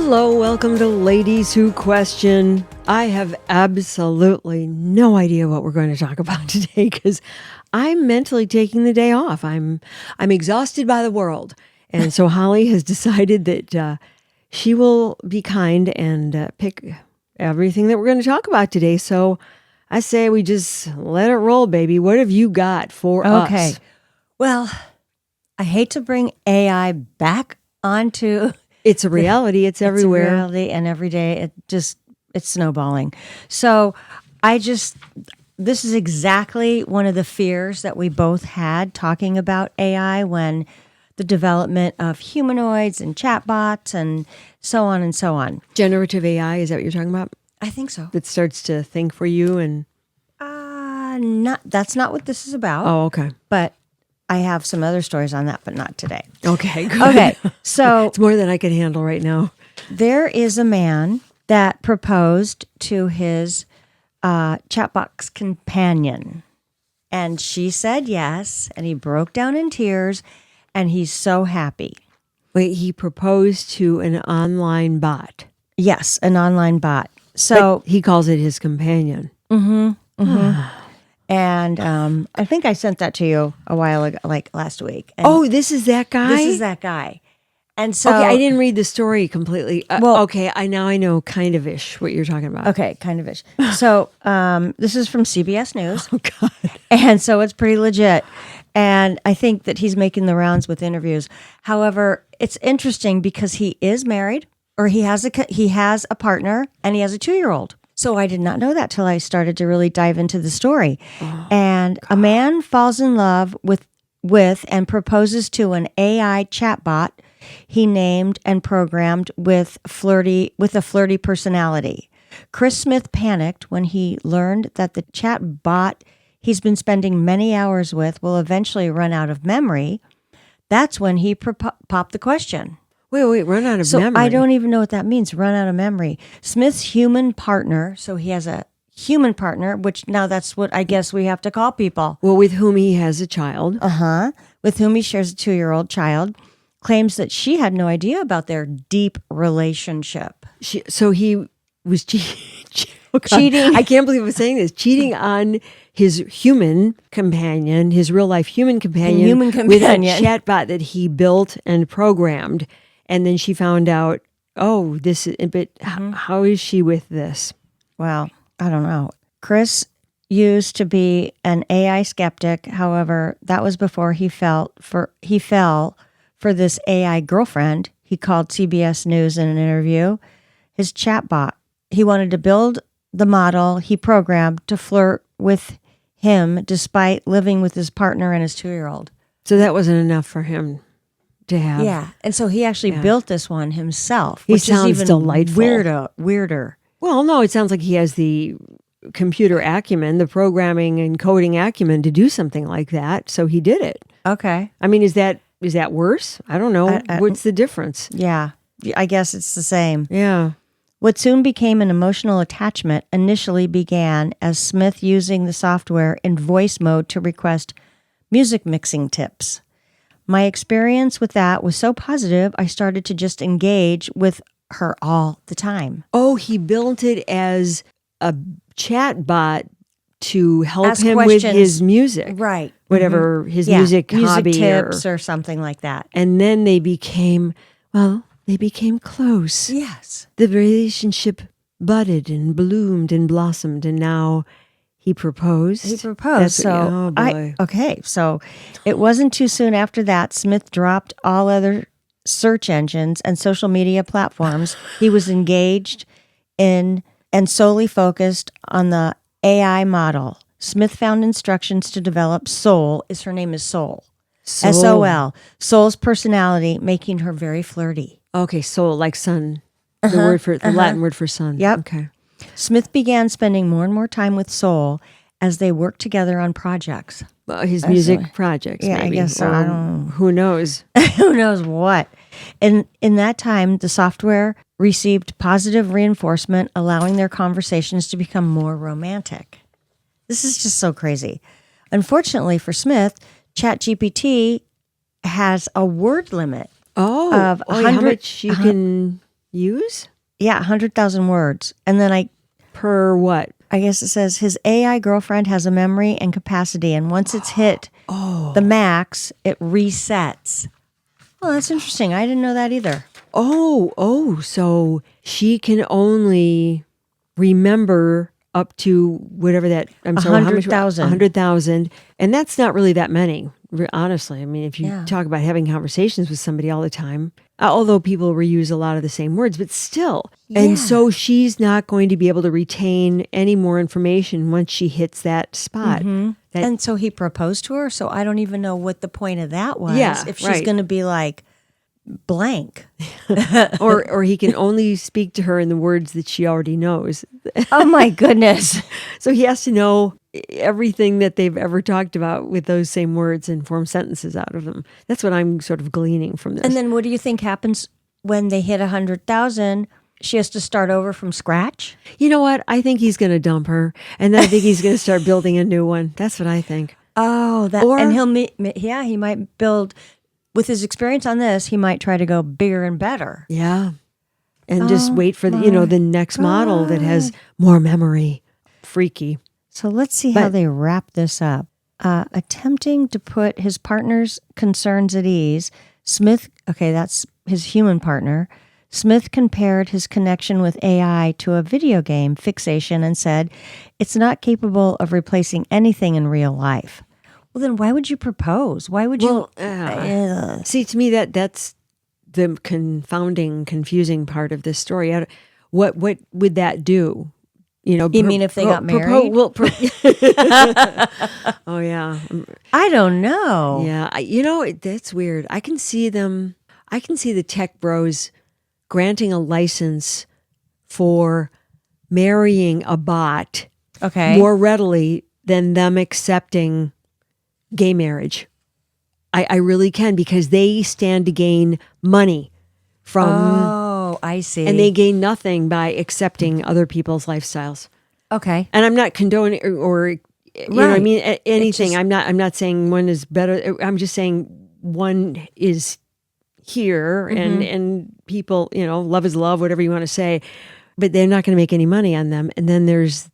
Hello, welcome to Ladies Who Question. I have absolutely no idea what we're going to talk about today because I'm mentally taking the day off. I'm exhausted by the world. And so Holly has decided that she will be kind and pick everything that we're going to talk about today. So I say we just let it roll, baby. What have you got for us? Okay. Well, I hate to bring AI back onto... It's a reality. It's everywhere. It's a reality, and every day it's snowballing. So this is exactly one of the fears that we both had talking about AI when the development of humanoids and chatbots and so on and so on. Generative AI, is that what you're talking about? I think so. That starts to think for you and... That's not what this is about. Oh, okay. But I have some other stories on that, but not today. Okay, good. Okay, so... It's more than I can handle right now. There is a man that proposed to his chatbot companion, and she said yes, and he broke down in tears, and he's so happy. Wait, he proposed to an online bot. Yes, an online bot. So but he calls it his companion. And I think I sent that to you a while ago, like last week. And this is that guy? This is that guy. And so... Okay, I didn't read the story completely. Okay, I know kind of ish what you're talking about. Okay, kind of ish. So this is from CBS News. Oh, God. And so it's pretty legit. And I think that he's making the rounds with interviews. However, it's interesting because he is married, or he has a partner, and he has a 2-year-old. So I did not know that till I started to really dive into the story. Oh, and God. A man falls in love with and proposes to an AI chatbot he named and programmed with a flirty personality. Chris Smith panicked when he learned that the chatbot he's been spending many hours with will eventually run out of memory. That's when he popped the question. Wait, run out of memory? I don't even know what that means, run out of memory. Smith's human partner, so he has a human partner, which now that's what I guess we have to call people. Well, with whom he has a child. With whom he shares a 2-year-old child, claims that she had no idea about their deep relationship. So he was cheating. I can't believe I'm saying this. Cheating on his human companion, his real-life human companion. With a chatbot that he built and programmed. And then she found out, how is she with this? Well, I don't know. Chris used to be an AI skeptic. However, that was before he fell for this AI girlfriend. He called CBS News in an interview his chatbot. He wanted to build the model he programmed to flirt with him despite living with his partner and his 2-year-old. So that wasn't enough for him to have. Yeah. And so he actually built this one himself. He which sounds is even delightful. Weirder. Well, no, it sounds like he has the computer acumen, the programming and coding acumen to do something like that. So he did it. Okay. I mean, is that worse? I don't know. What's the difference? Yeah. I guess it's the same. Yeah. What soon became an emotional attachment initially began as Smith using the software in voice mode to request music mixing tips. My experience with that was so positive, I started to just engage with her all the time. Oh, he built it as a chat bot to help Ask him questions. with his music. Right. Whatever his music hobby tips or something like that. And then they became close. Yes. The relationship budded and bloomed and blossomed, and now he proposed. So it wasn't too soon after that. Smith dropped all other search engines and social media platforms he was engaged in and solely focused on the AI model. Smith found instructions to develop Soul. Her name is Soul. S-O-L. Soul's personality, making her very flirty. Okay, Soul, like sun. The Latin word for sun. Yep. Okay. Smith began spending more and more time with Soul as they worked together on projects. His music projects, yeah, maybe. I guess so. I don't know. Who knows? Who knows what? And in that time, the software received positive reinforcement, allowing their conversations to become more romantic. This is just so crazy. Unfortunately for Smith, ChatGPT has a word limit of 100. How much you can use? Yeah, 100,000 words. And then Per what? I guess it says his AI girlfriend has a memory and capacity, and once it's hit the max, it resets. Oh, that's interesting. I didn't know that either. So she can only remember up to whatever that, I'm sorry, how much? 100,000. 100,000. And that's not really that many, honestly. I mean, if you talk about having conversations with somebody all the time, although people reuse a lot of the same words, but still. Yeah. And so she's not going to be able to retain any more information once she hits that spot. And so he proposed to her, so I don't even know what the point of that was. Yeah, if she's right. going to be like blank. or he can only speak to her in the words that she already knows. Oh my goodness. So he has to know everything that they've ever talked about with those same words and form sentences out of them. That's what I'm sort of gleaning from this. And then what do you think happens when they hit 100,000? She has to start over from scratch? You know what? I think he's going to dump her, and then I think he's going to start building a new one. That's what I think. Oh, and he might build, with his experience on this, he might try to go bigger and better. Yeah. And just wait for the next model that has more memory. Freaky. So let's see how they wrap this up. Attempting to put his partner's concerns at ease, Smith, that's his human partner, Smith compared his connection with AI to a video game fixation and said, it's not capable of replacing anything in real life. Well, then why would you propose? Why would you? See, to me, that's the confounding, confusing part of this story. What would that do? You mean if they got married? Oh, yeah. I don't know. Yeah. That's weird. I can see the tech bros granting a license for marrying a bot more readily than them accepting gay marriage. I really can, because they stand to gain money from... Oh, I see. And they gain nothing by accepting other people's lifestyles. Okay. And I'm not condoning or you know what I mean, anything. I'm not saying one is better. I'm just saying one is here and people, love is love, whatever you want to say, but they're not going to make any money on them. And then there's,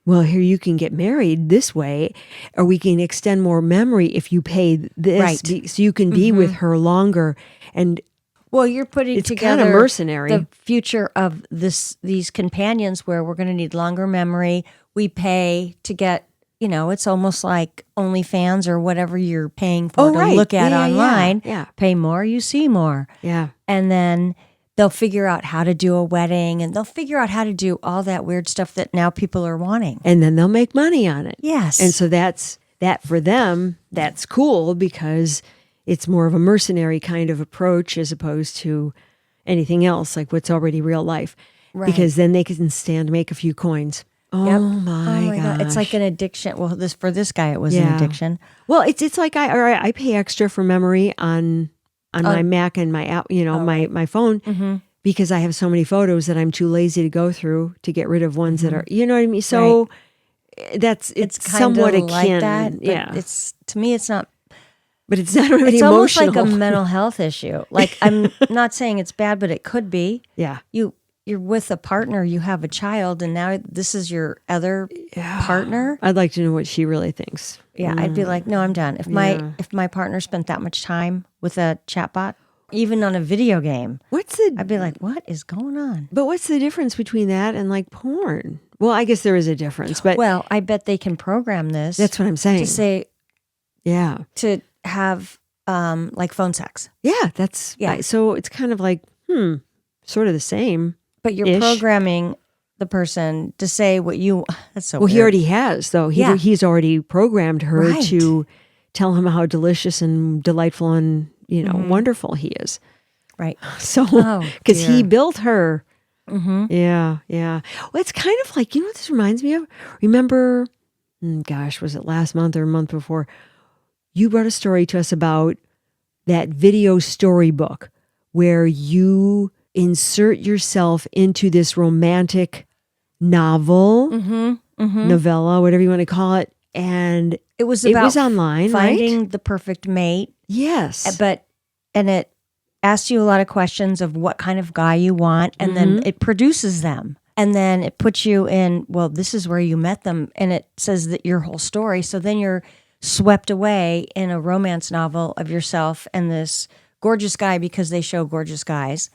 well, here you can get married this way, or we can extend more memory if you pay this, so you can be with her longer. And well, you're putting it's together kind of mercenary. The future of these companions, where we're going to need longer memory. We pay to get, it's almost like OnlyFans or whatever you're paying for to look at online. Yeah. Pay more, you see more. Yeah. And then they'll figure out how to do a wedding, and they'll figure out how to do all that weird stuff that now people are wanting. And then they'll make money on it. Yes. And so that for them, that's cool, because it's more of a mercenary kind of approach as opposed to anything else, like what's already real life. Right. Because then they can stand to make a few coins. Oh my God. It's like an addiction. Well, for this guy, it was an addiction. Well, it's like I pay extra for memory on my Mac and my app, my phone, because I have so many photos that I'm too lazy to go through to get rid of ones that are, you know what I mean? So it's somewhat akin. Like that, but to me, it's not. But it's not really emotional. It's almost like a mental health issue. Like, I'm not saying it's bad, but it could be. Yeah. You're with a partner, you have a child, and now this is your other partner. I'd like to know what she really thinks. Yeah, I'd be like, no, I'm done. If my partner spent that much time with a chatbot, even on a video game, I'd be like, what is going on? But what's the difference between that and like porn? Well, I guess there is a difference, but I bet they can program this. That's what I'm saying. To say, to have like phone sex. Yeah, so it's kind of like sort of the same. But you're programming the person to say what you. That's so. Well, weird. He already has, though. He's already programmed her to tell him how delicious and delightful and wonderful he is. Right. So because he built her. Mm-hmm. Yeah. Well, it's kind of like, what this reminds me of? Remember, was it last month or a month before? You brought a story to us about that video storybook where you insert yourself into this romantic novel, novella, whatever you want to call it. And it was online, finding the perfect mate. Yes. And asks you a lot of questions of what kind of guy you want, and then it produces them. And then it puts you in, well, this is where you met them, and it says that your whole story. So then you're swept away in a romance novel of yourself and this gorgeous guy, because they show gorgeous guys,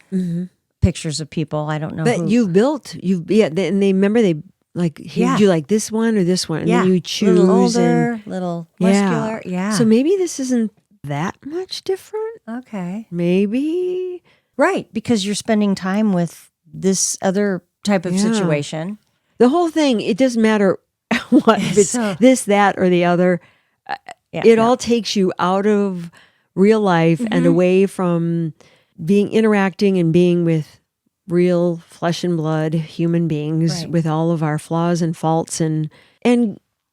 pictures of people. I don't know. But and they remember they like, hey, do you like this one or this one? And then you choose. Little older, little muscular. Yeah. So maybe this isn't that much different. Okay. Maybe. Right. Because you're spending time with this other type of situation. The whole thing, it doesn't matter what, if it's this, that, or the other. It all takes you out of real life and away from interacting and being with real flesh and blood human beings with all of our flaws and faults and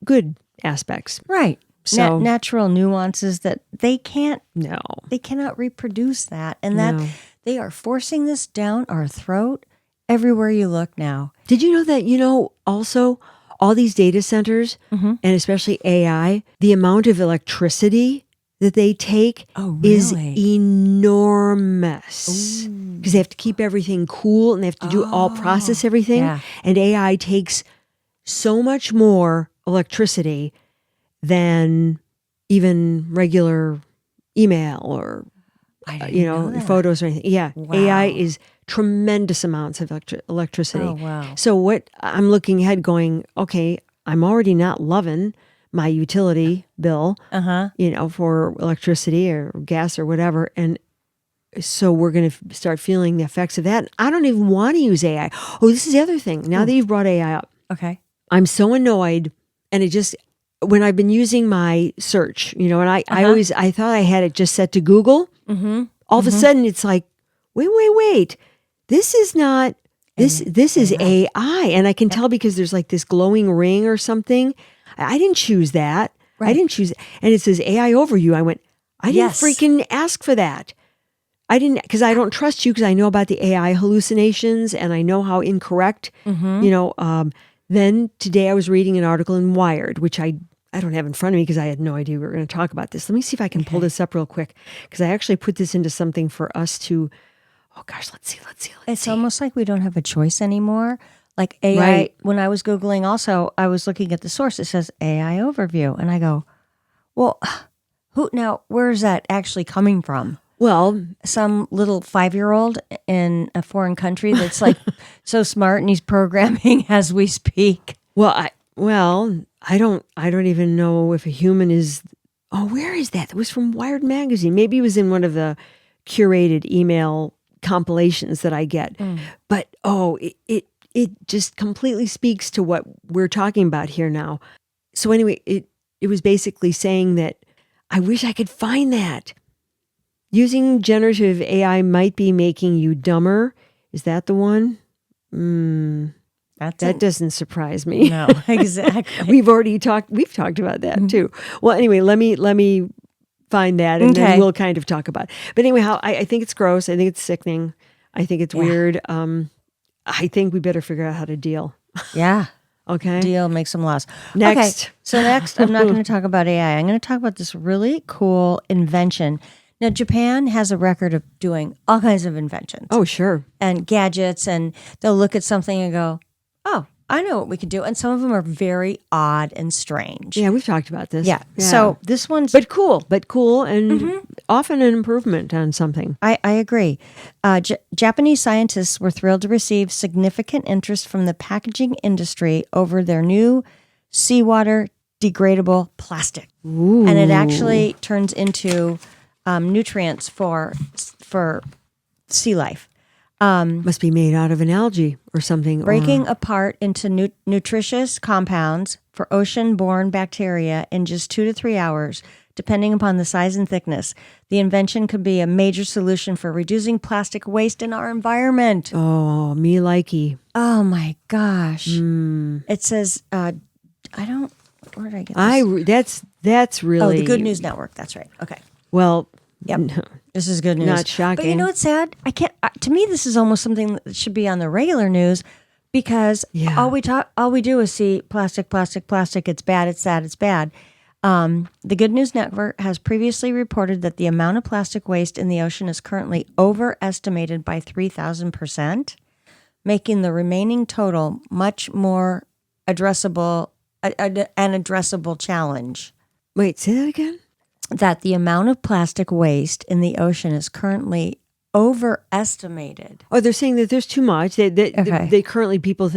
good aspects. Right. So natural nuances that they cannot reproduce that. And that they are forcing this down our throat everywhere you look now. Did you know that, also all these data centers and especially AI, the amount of electricity that they take is enormous because they have to keep everything cool and they have to process everything. Yeah. And AI takes so much more electricity than even regular email or photos or anything. Yeah. Wow. AI is tremendous amounts of electricity. Oh, wow. So what I'm looking ahead going, okay, I'm already not loving my utility bill, for electricity or gas or whatever. And so we're going to start feeling the effects of that. I don't even want to use AI. Oh, this is the other thing. Now that you've brought AI up, I'm so annoyed. And it just, when I've been using my search, and I thought I had it just set to Google. All of a sudden it's like, wait. This is not, this is AI. And I can tell because there's like this glowing ring or something. I didn't choose that. Right. I didn't choose it. And it says AI overview. I went, I didn't freaking ask for that. I didn't, because I don't trust you because I know about the AI hallucinations and I know how incorrect, Then today I was reading an article in Wired, which I don't have in front of me because I had no idea we were going to talk about this. Let me see if I can pull this up real quick because I actually put this into something for us to, let's see. It's almost like we don't have a choice anymore. Like AI, when I was Googling also, I was looking at the source. It says AI overview. And I go, well, where is that actually coming from? Well, some little 5-year-old in a foreign country that's like so smart and he's programming as we speak. I don't even know if a human is. Oh, where is that? It was from Wired magazine. Maybe it was in one of the curated email compilations that I get. But it just completely speaks to what we're talking about here now. So anyway, it was basically saying that I wish I could find that. Using generative AI might be making you dumber. Is that the one? That doesn't surprise me. No, exactly. We've talked about that too. Well, anyway, let me find that and then we'll kind of talk about it. But anyway, I think it's gross. I think it's sickening. I think it's weird. I think we better figure out how to deal. Yeah. Okay. Deal, make some laws. Next. Okay. So next, I'm not going to talk about AI. I'm going to talk about this really cool invention. Now, Japan has a record of doing all kinds of inventions. Oh, sure. And gadgets, and they'll look at something and go, oh, I know what we can do. And some of them are very odd and strange. Yeah, we've talked about this. Yeah. So this one's... But cool, and often an improvement on something. I agree. Japanese scientists were thrilled to receive significant interest from the packaging industry over their new seawater degradable plastic. Ooh. And it actually turns into nutrients for sea life. Must be made out of an algae or something. Breaking apart into nutritious compounds for ocean-borne bacteria in just 2 to 3 hours, depending upon the size and thickness. The invention could be a major solution for reducing plastic waste in our environment. Oh, me likey. Oh my gosh. It says, where did I get this? That's really... Oh, the Good News Network. That's right. Okay. Well... Yep. No, this is good news. Not shocking. But you know what's sad? I can't. To me, this is almost something that should be on the regular news because all we do is see plastic. It's bad. It's sad. It's bad. The Good News Network has previously reported that the amount of plastic waste in the ocean is currently overestimated by 3,000%, making the remaining total much more addressable, an addressable challenge. Wait, say that again? That the amount of plastic waste in the ocean is currently overestimated. Oh, they're saying that there's too much. They currently people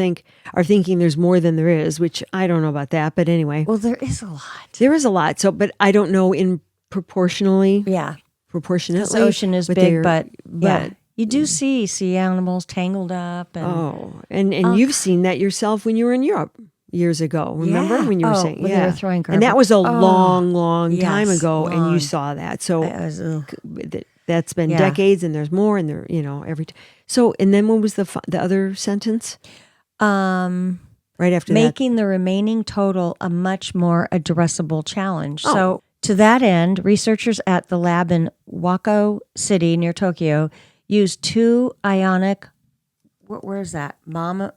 are thinking there's more than there is, which I don't know about that. But anyway. Well, there is a lot. There is a lot. So, but I don't know proportionately. Yeah. Proportionately. The ocean is big, but yeah. You do see sea animals tangled up. And you've seen that yourself when you were in Europe years ago. Remember when you were saying, when they were throwing garbage. And that was a long time ago, long. and you saw that. So that's been decades, and there's more, and So, and then what was the other sentence? Right after making the remaining total a much more addressable challenge. Oh. So, to that end, researchers at the lab in Wako City near Tokyo used two ionic, where is that? Monomers?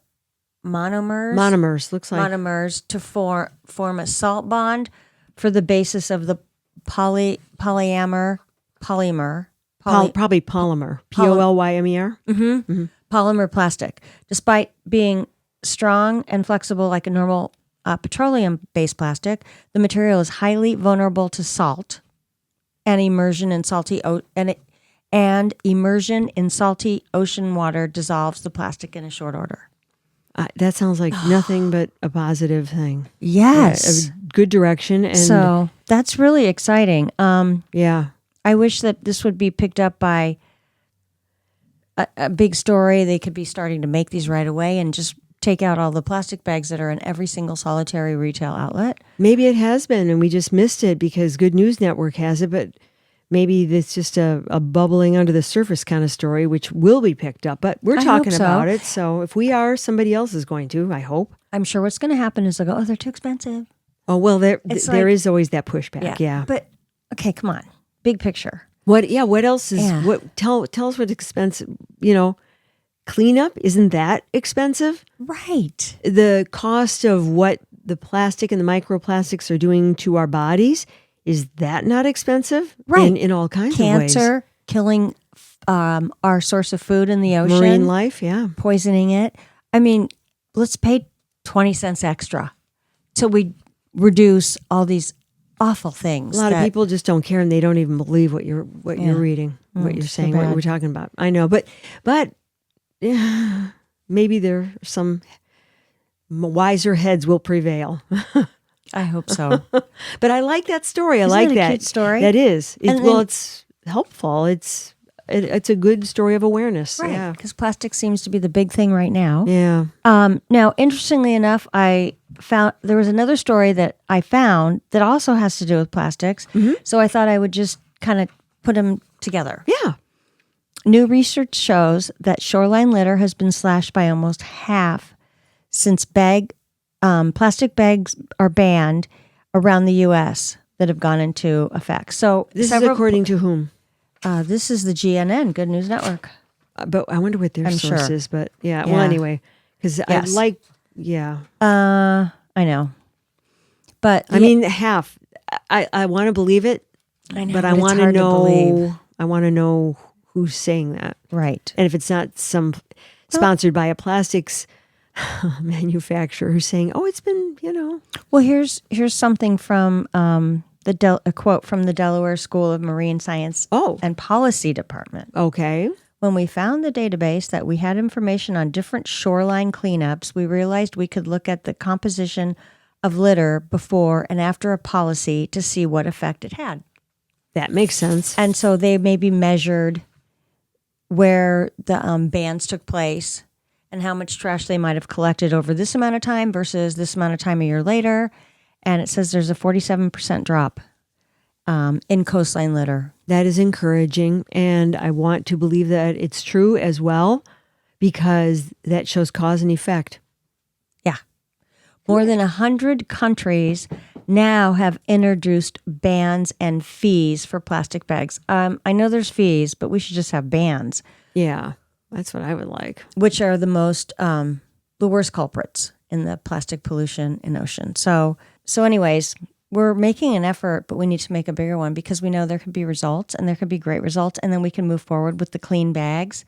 Monomers, looks like. Monomers to form a salt bond for the basis of the polymer. Probably polymer. Polymer. Polymer plastic. Despite being strong and flexible like a normal petroleum-based plastic, the material is highly vulnerable to salt and immersion in salty ocean water dissolves the plastic in a short order. That sounds like nothing but a positive thing. Yes. A good direction. And so that's really exciting. Yeah. I wish that this would be picked up by a big story. They could be starting to make these right away and just take out all the plastic bags that are in every single solitary retail outlet. Maybe it has been and we just missed it because Good News Network has it, but maybe it's just a bubbling under the surface kind of story, which will be picked up. But we're talking about it. So if we are, somebody else is going to, I hope. I'm sure what's going to happen is they'll go, they're too expensive. Oh, well, there is always that pushback. Yeah. But, okay, come on. Big picture. What else is, tell us what's expensive, cleanup, isn't that expensive? Right. The cost of what the plastic and the microplastics are doing to our bodies, is that not expensive? Right. In all kinds of ways. Cancer, killing our source of food in the ocean. Marine life, yeah. Poisoning it. I mean, let's pay 20 cents extra till we reduce all these awful things. A lot of people just don't care and they don't even believe what you're reading, what you're saying, what we're talking about. I know, but yeah, maybe there are some wiser heads will prevail. I hope so. But I like that story. Isn't like it that. A cute story. That is. It's helpful. It's a good story of awareness. Right. Yeah. Because plastic seems to be the big thing right now. Yeah. Now, interestingly enough, I found there was another story that I found that also has to do with plastics. Mm-hmm. So I thought I would just kind of put them together. Yeah. New research shows that shoreline litter has been slashed by almost half since plastic bags are banned around the U.S. that have gone into effect. So this is according to whom? This is the GNN, Good News Network. But I wonder what their source is. But yeah, well, anyway, because I know. But I mean, half. I want to believe it, I know, but I want to know. I want to know who's saying that, right? And if it's not some sponsored by a plastics manufacturer who's saying, "Oh, it's been," Well, here's something from a quote from the Delaware School of Marine Science and Policy Department. Okay. When we found the database that we had information on different shoreline cleanups, we realized we could look at the composition of litter before and after a policy to see what effect it had. That makes sense. And so they maybe measured where the bans took place and how much trash they might have collected over this amount of time versus this amount of time a year later. And it says there's a 47% drop in coastline litter. That is encouraging. And I want to believe that it's true as well, because that shows cause and effect. Yeah. More than 100 countries now have introduced bans and fees for plastic bags. I know there's fees, but we should just have bans. Yeah, that's what I would like. Which are the worst culprits in the plastic pollution in ocean. So anyways, we're making an effort, but we need to make a bigger one because we know there could be results and there could be great results. And then we can move forward with the clean bags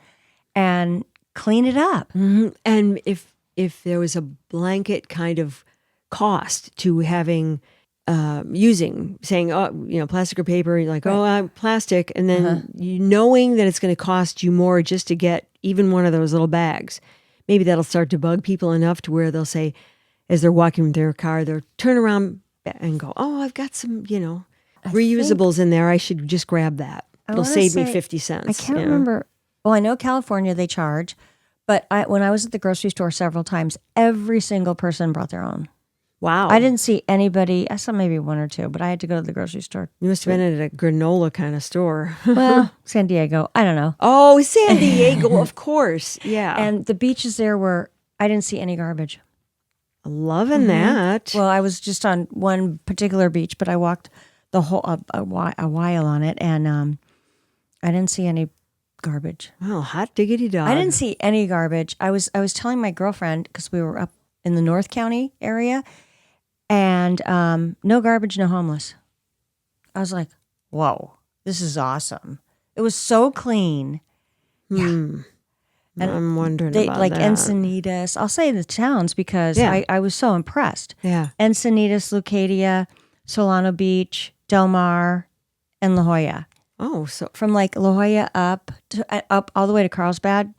and clean it up. Mm-hmm. And if there was a blanket kind of cost to having saying, plastic or paper, you're like, plastic. And then you knowing that it's going to cost you more just to get even one of those little bags. Maybe that'll start to bug people enough to where they'll say, as they're walking their car, they'll turn around and go, oh, I've got some, reusables in there. I should just grab that. It'll save me 50 cents. I can't remember. Well, I know California, they charge. But when I was at the grocery store several times, every single person brought their own. Wow. I didn't see anybody. I saw maybe one or two, but I had to go to the grocery store. You must have been at a granola kind of store. Well, San Diego. I don't know. Oh, San Diego, of course. Yeah. And the beaches there I didn't see any garbage. Loving that. Well, I was just on one particular beach, but I walked the whole a while on it, and I didn't see any garbage. Well, hot diggity dog. I didn't see any garbage. I was telling my girlfriend, because we were up in the North County area, and no garbage, no homeless. I was like, whoa, this is awesome. It was so clean. Yeah. And I'm wondering about like that. Encinitas. I'll say the towns because I was so impressed. Yeah. Encinitas, Leucadia, Solano Beach, Del Mar, and La Jolla. Oh, so From like La Jolla up all the way to Carlsbad,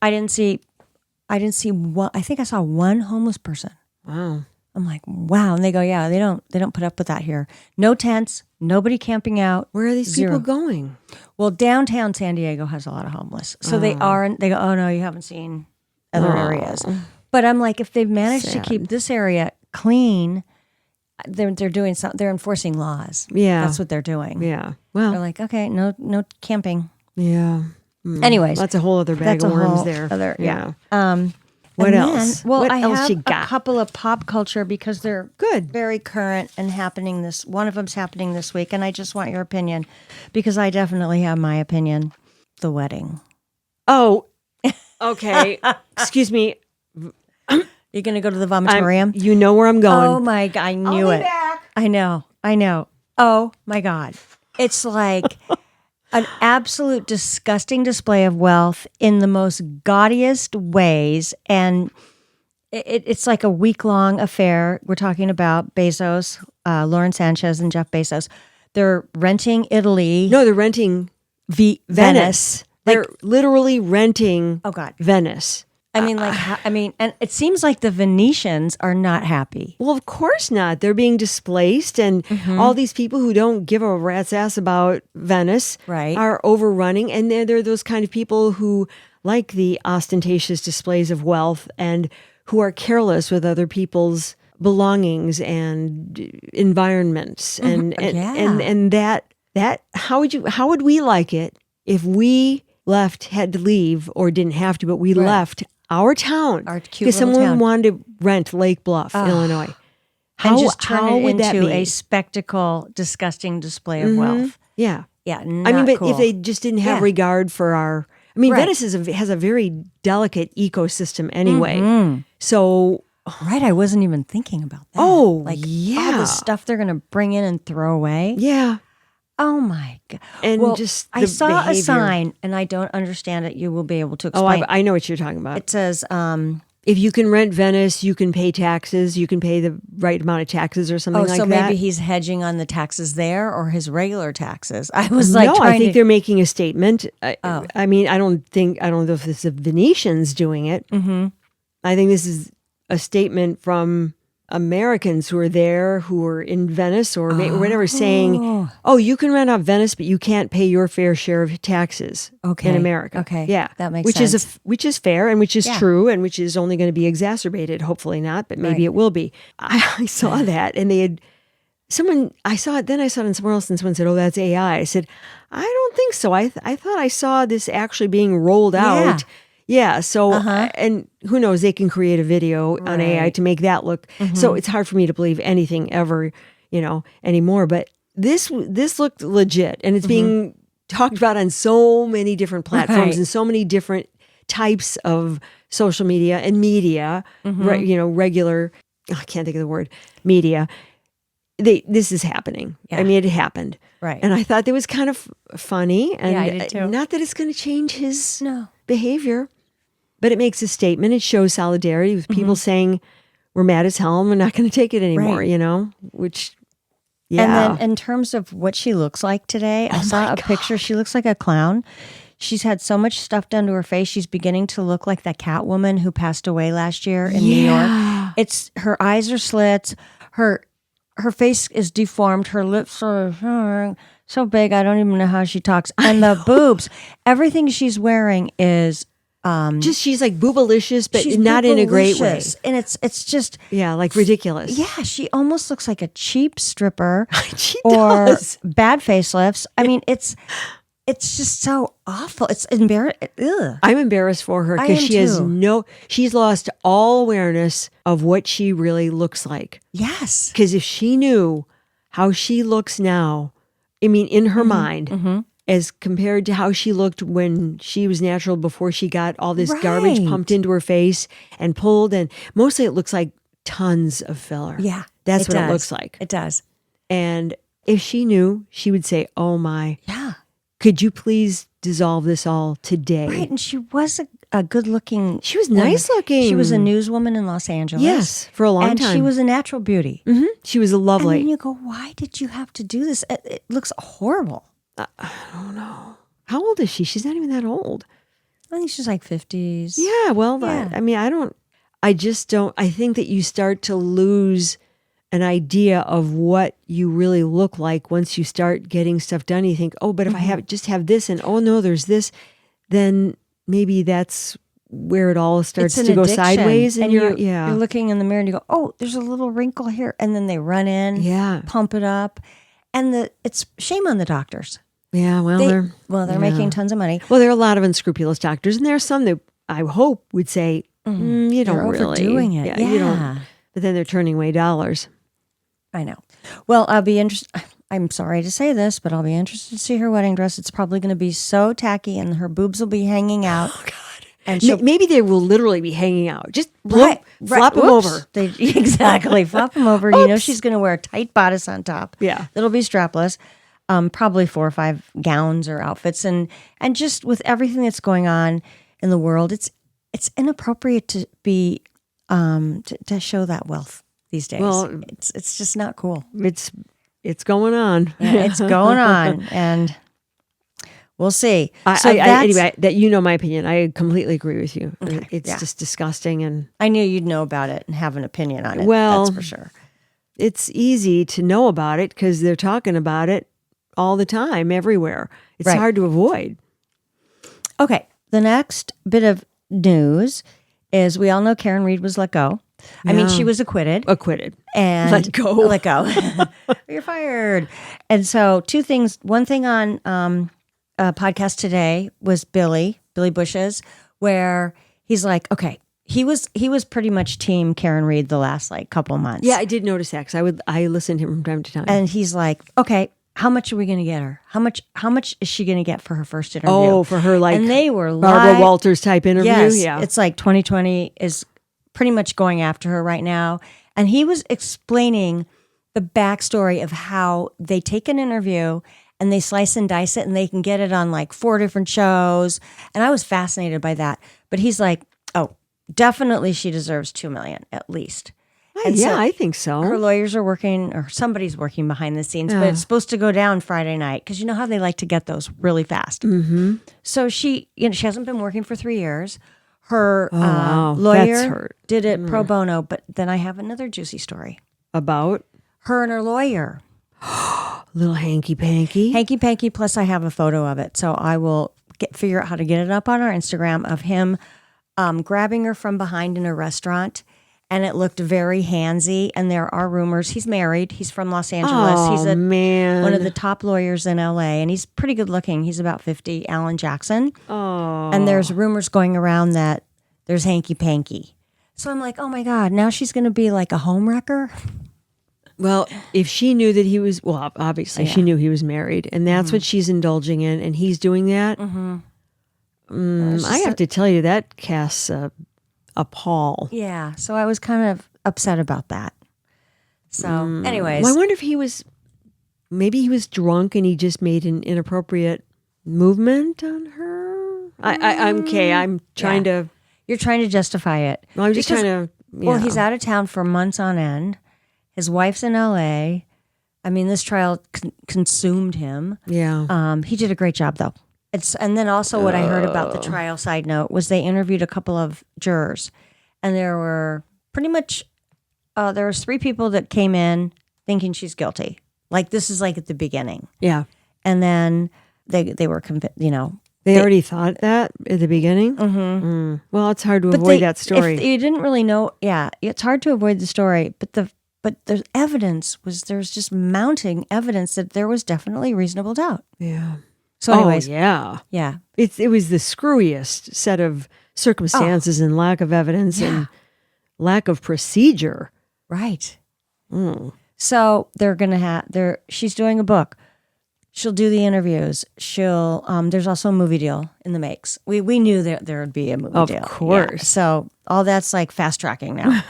I didn't see one. I think I saw one homeless person. wow. I'm like, wow. And they go, yeah, they don't put up with that here. No tents, nobody camping out. Where are these Zero. people going? Well, downtown San Diego has a lot of homeless. So they go, oh no, you haven't seen other areas. But I'm like, if they've managed to keep this area clean, they're doing something. They're enforcing laws. Yeah. That's what they're doing. Yeah. Well, They're like, okay, no camping. yeah. Anyways, That's a whole other bag of worms there. Yeah. What And else? Then, well, What I else have you got? a couple of pop culture because they're Good. very current and happening one of them's happening this week, and I just want your opinion because I definitely have my opinion. The wedding. Oh, okay. Excuse me. You're going to go to the vomitorium? You know where I'm going. Oh my God, I knew it. Back. I know. Oh my God. It's like an absolute disgusting display of wealth in the most gaudiest ways. And it's like a week-long affair. We're talking about Bezos, Lauren Sanchez and Jeff Bezos. They're renting Italy. No, they're renting Venice. They're literally renting Venice. And it seems like the Venetians are not happy. Well, of course not. They're being displaced, and all these people who don't give a rat's ass about Venice are overrunning. And they're those kind of people who like the ostentatious displays of wealth and who are careless with other people's belongings and environments. And that how would we like it if we had to leave, or didn't have to, but we left our town because someone wanted to rent Lake Bluff, Illinois. And just turn it into a spectacle, disgusting display of wealth. Yeah. Yeah. But if they just didn't have regard for Venice has a very delicate ecosystem anyway. So. Right. I wasn't even thinking about that. Oh, all the stuff they're going to bring in and throw away. Yeah. Oh my God. And I saw a sign and I don't understand it. You will be able to explain. Oh, I know what you're talking about. It says, if you can rent Venice, you can pay taxes. You can pay the right amount of taxes or something like that. So maybe he's hedging on the taxes there or his regular taxes. I was like, no, I think they're making a statement. I don't know if this is Venetians doing it. I think this is a statement from Americans who are there, who are in Venice or whatever, saying, "Oh, you can rent out Venice, but you can't pay your fair share of taxes in America." Okay, yeah, that makes sense. Which is fair and which is true and which is only going to be exacerbated. Hopefully not, but maybe it will be. I saw that, and they had someone. I saw it. Then I saw it in somewhere else, and someone said, "Oh, that's AI." I said, "I don't think so. I thought I saw this actually being rolled out." Yeah. So, and who knows, they can create a video on AI to make that look. So it's hard for me to believe anything ever, anymore. But this looked legit, and it's being talked about on so many different platforms and so many different types of social media and media, regular, I can't think of the word, media. this is happening. Yeah. I mean, it happened. Right. And I thought that was kind of funny. And I did too. not that it's going to change his No. behavior, but it makes a statement. It shows solidarity with people saying, we're mad as hell and we're not going to take it anymore, Right. which, yeah. And then in terms of what she looks like today, I saw a picture. She looks like a clown. She's had so much stuff done to her face. She's beginning to look like that Catwoman who passed away last year in New York. It's her eyes are slits. Her face is deformed. Her lips are so big. I don't even know how she talks. And the boobs, everything she's wearing is just she's like boobalicious, but she's not in a great way. And it's just like ridiculous. Yeah, she almost looks like a cheap stripper She or does. bad facelifts. I mean, it's just so awful. It's embarrassing. I'm embarrassed for her I because am she's lost all awareness of what she really looks like. Yes. Because if she knew how she looks now, I mean, in her mind, as compared to how she looked when she was natural before she got all this garbage Right. pumped into her face and pulled, and mostly it looks like tons of filler. Yeah. That's what does. it looks like. It does. And if she knew, she would say, "Oh my, Yeah. could you please dissolve this all today?" Right. And she was a good looking. She was nice looking. She was a newswoman in Los Angeles. Yes, for a long and time. she was a natural beauty. She was And lovely. then you go, why did you have to do this? It looks horrible. How old is she? She's not even that old. I think she's like 50s. Yeah, well, Yeah. I mean, I just don't, I think that you start to lose an idea of what you really look like once you start getting stuff done. You think, oh, but if I just have this and oh no, there's this, then maybe that's where it all starts It's to an go addiction. sideways. And you're yeah. looking in the mirror and you go, oh, there's a little wrinkle here. And then they run in, Yeah. pump it up. And it's shame on the doctors. Yeah, well, They're making tons of money. Well, there are a lot of unscrupulous doctors, and there are some that I hope would say, you don't They're really. overdoing it. You Yeah. don't. But then they're turning away dollars. I know. Well, I'll be interested. I'm sorry to say this, but I'll be interested to see her wedding dress. It's probably going to be so tacky and her boobs will be hanging out. Oh, God. And she'll Maybe they will literally be hanging out. Just flop them Whoops. over. Exactly. Flop them over. You know, she's going to wear a tight bodice on top. Yeah. That'll be strapless. Probably 4 or 5 gowns or outfits. And just with everything that's going on in the world, it's inappropriate to be, to show that wealth these days. Well, it's just not cool. It's going on. Yeah, it's going on. And we'll see. Anyway, that my opinion. I completely agree with you. It's yeah. just disgusting, and I knew you'd know about it and have an opinion on it. Well, that's for sure. it's easy to know about it because they're talking about it all the time, everywhere. It's Right. hard to avoid. Okay. The next bit of news is we all know Karen Reed was let go. I mean, she was acquitted. Acquitted. And Let go. Let go. You're fired. And so 2 things. One thing on a podcast today was Billy Bush's, where he's like, okay, he was pretty much team Karen Reed the last couple months. Yeah, I did notice that because I listened to him from time to time. And he's like, okay, how much are we going to get her? How much is she going to get for her first interview? Oh, for her and they were Barbara Walters type interview. Yes, Yeah, it's like 2020 is pretty much going after her right now. And he was explaining the backstory of how they take an interview and they slice and dice it and they can get it on 4 different shows. And I was fascinated by that. But he's like, oh, definitely she deserves $2 million at least. And yeah, so I think so. her lawyers are working, or somebody's working behind the scenes, but it's supposed to go down Friday night because you know how they like to get those really fast. Mm-hmm. So she hasn't been working for 3 yeyears. Her wow. That's lawyer hurt. did it pro bono, but then I have another juicy story. About Her and her lawyer, little hanky panky. hanky panky. Plus, I have a photo of it, so I will figure out how to get it up on our Instagram of him grabbing her from behind in a restaurant. And it looked very handsy. And there are rumors he's married. He's from Los Angeles. Oh, He's man. one of the top lawyers in LA. And he's pretty good looking. He's about 50, Alan Jackson. Oh. And there's rumors going around that there's hanky panky. So I'm like, oh my God, now she's going to be like a homewrecker? Well, if she knew that he was, well, obviously she knew he was married, and that's what she's indulging in, and he's doing that. I have to tell you, that casts a pall. Yeah. So I was kind of upset about that. So, anyways. Well, I wonder if maybe he was drunk and he just made an inappropriate movement on her. I'm okay. I'm trying to. You're trying to justify it. Well, I'm just trying to. Well, he's out of town for months on end. His wife's in LA. I mean, this trial consumed him. Yeah. He did a great job, though. And then also what I heard about the trial, side note, was they interviewed a couple of jurors. And there were pretty much, there was 3 people that came in thinking she's guilty. Like, this is like at the beginning. Yeah. And then they were convinced, They already thought that at the beginning? Mm-hmm. Well, it's hard to avoid that story. If you didn't really know, it's hard to avoid the story. But the evidence there's just mounting evidence that there was definitely reasonable doubt. Yeah. So anyways. Oh, yeah. Yeah. It was the screwiest set of circumstances and lack of evidence and lack of procedure. Right. So they're going to she's doing a book. She'll do the interviews. She'll, there's also a movie deal in the makes. We knew that there would be a movie deal. Of course. Yeah. So all that's like fast tracking now.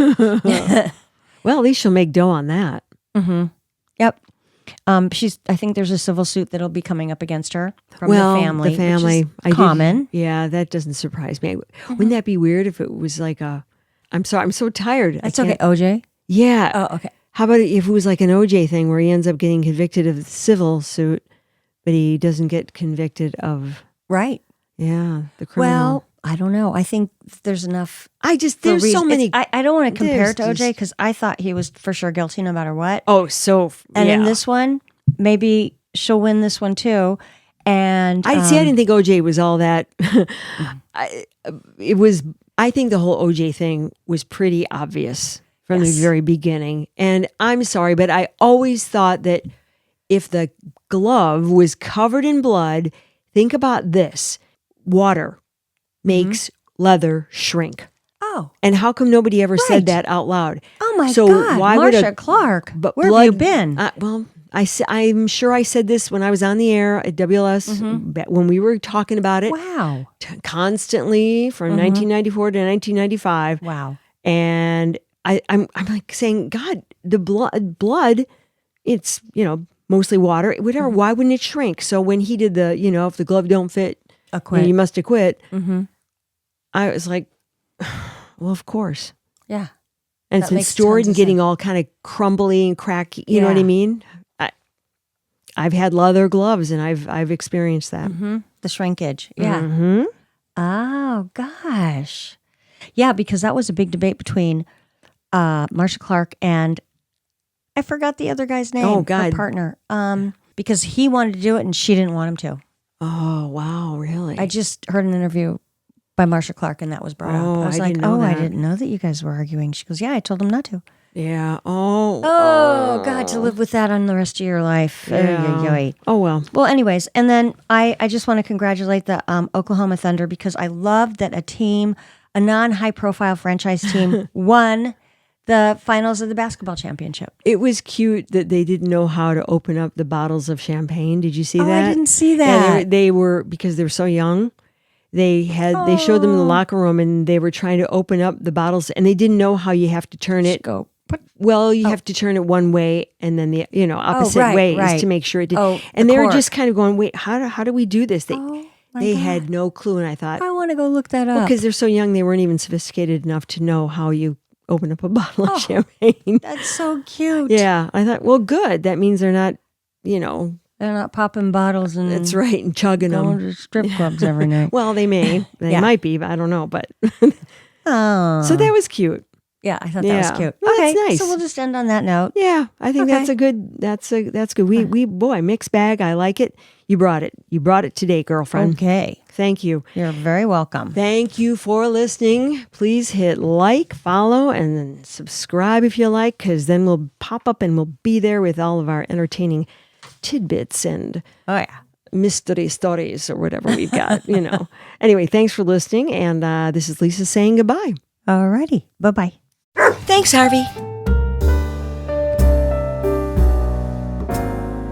Well, at least she'll make dough on that. Mm-hmm. Yep. I think there's a civil suit that'll be coming up against her from the family. Which is common. Yeah, that doesn't surprise me. Wouldn't that be weird if it was like I'm sorry, I'm so tired. That's okay. OJ? Yeah. Oh, okay. How about if it was like an OJ thing where he ends up getting convicted of the civil suit, but he doesn't get convicted of the criminal? Well, I don't know. I think there's enough. There's so many. I don't want to compare it to OJ because I thought he was for sure guilty no matter what. Oh, so and in this one, maybe she'll win this one too. And I didn't think OJ was all that. I think the whole OJ thing was pretty obvious from the very beginning. And I'm sorry, but I always thought that if the glove was covered in blood, think about this: water makes leather shrink. Oh. And how come nobody ever said that out loud? Oh my God. Why Marsha Clark, where have you been? Well, I'm sure I said this when I was on the air at WLS when we were talking about it. Wow. Constantly from 1994 to 1995. Wow. And I'm like saying, God, the blood, it's, mostly water, whatever. Why wouldn't it shrink? So when he did the, if the glove don't fit, you must acquit. I was like, well, of course. Yeah. And it's been stored and getting all kind of crumbly and cracky. You know what I mean? I've had leather gloves and I've experienced that. The shrinkage. Yeah. Oh, gosh. Yeah, because that was a big debate between Marsha Clark and I forgot the other guy's name. Oh, God. Her partner. Because he wanted to do it and she didn't want him to. Oh, wow. Really? I just heard an interview by Marsha Clark and that was brought up. I was like, I didn't know that you guys were arguing. She goes, yeah, I told him not to. Yeah. Oh, God, to live with that on the rest of your life. Yeah. Oh, well. Well, anyways, and then I just want to congratulate the Oklahoma Thunder because I love that a non-high-profile franchise team won the finals of the basketball championship. It was cute that they didn't know how to open up the bottles of champagne. Did you see that? I didn't see that. Yeah, they were, because they were so young, they showed them in the locker room and they were trying to open up the bottles and they didn't know how you have to turn it. Well, you have to turn it one way and then the opposite ways to make sure it did. And they were just kind of going, wait, how do we do this? They had no clue, and I thought, I want to go look that up. Because they're so young, they weren't even sophisticated enough to know how you open up a bottle of champagne. That's so cute. Yeah, I thought, well, good. That means they're not, they're not popping bottles and that's right, and chugging going them to strip clubs every night. Well, they might be, but I don't know. But so that was cute. Yeah, I thought that was cute. Well, okay, that's nice. So we'll just end on that note. Yeah, I think that's good. We mixed bag. I like it. You brought it today, girlfriend. Okay. Thank you. You're very welcome. Thank you for listening. Please hit like, follow, and then subscribe if you like, because then we'll pop up and we'll be there with all of our entertaining tidbits and mystery stories or whatever we've got, Anyway, thanks for listening. And this is Lisa saying goodbye. All righty. Bye-bye. Thanks, Harvey.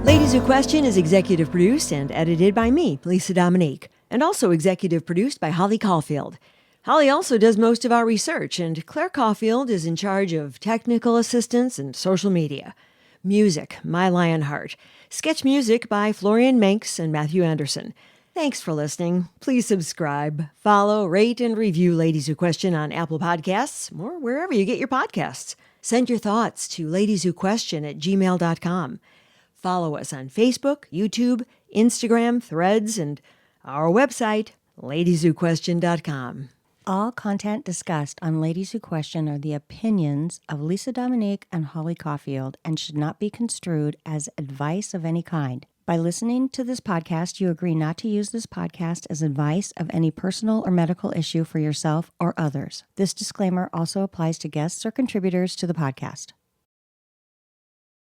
Ladies Who Question is executive produced and edited by me, Lisa Dominique, and also executive produced by Holly Caulfield. Holly also does most of our research, and Claire Caulfield is in charge of technical assistance and social media. Music, My Lionheart. Sketch music by Florian Manx and Matthew Anderson. Thanks for listening. Please subscribe, follow, rate, and review Ladies Who Question on Apple Podcasts or wherever you get your podcasts. Send your thoughts to ladieswhoquestion@gmail.com. Follow us on Facebook, YouTube, Instagram, Threads, and our website, LadiesWhoQuestion.com. All content discussed on Ladies Who Question are the opinions of Lisa Dominique and Holly Caulfield and should not be construed as advice of any kind. By listening to this podcast, you agree not to use this podcast as advice of any personal or medical issue for yourself or others. This disclaimer also applies to guests or contributors to the podcast.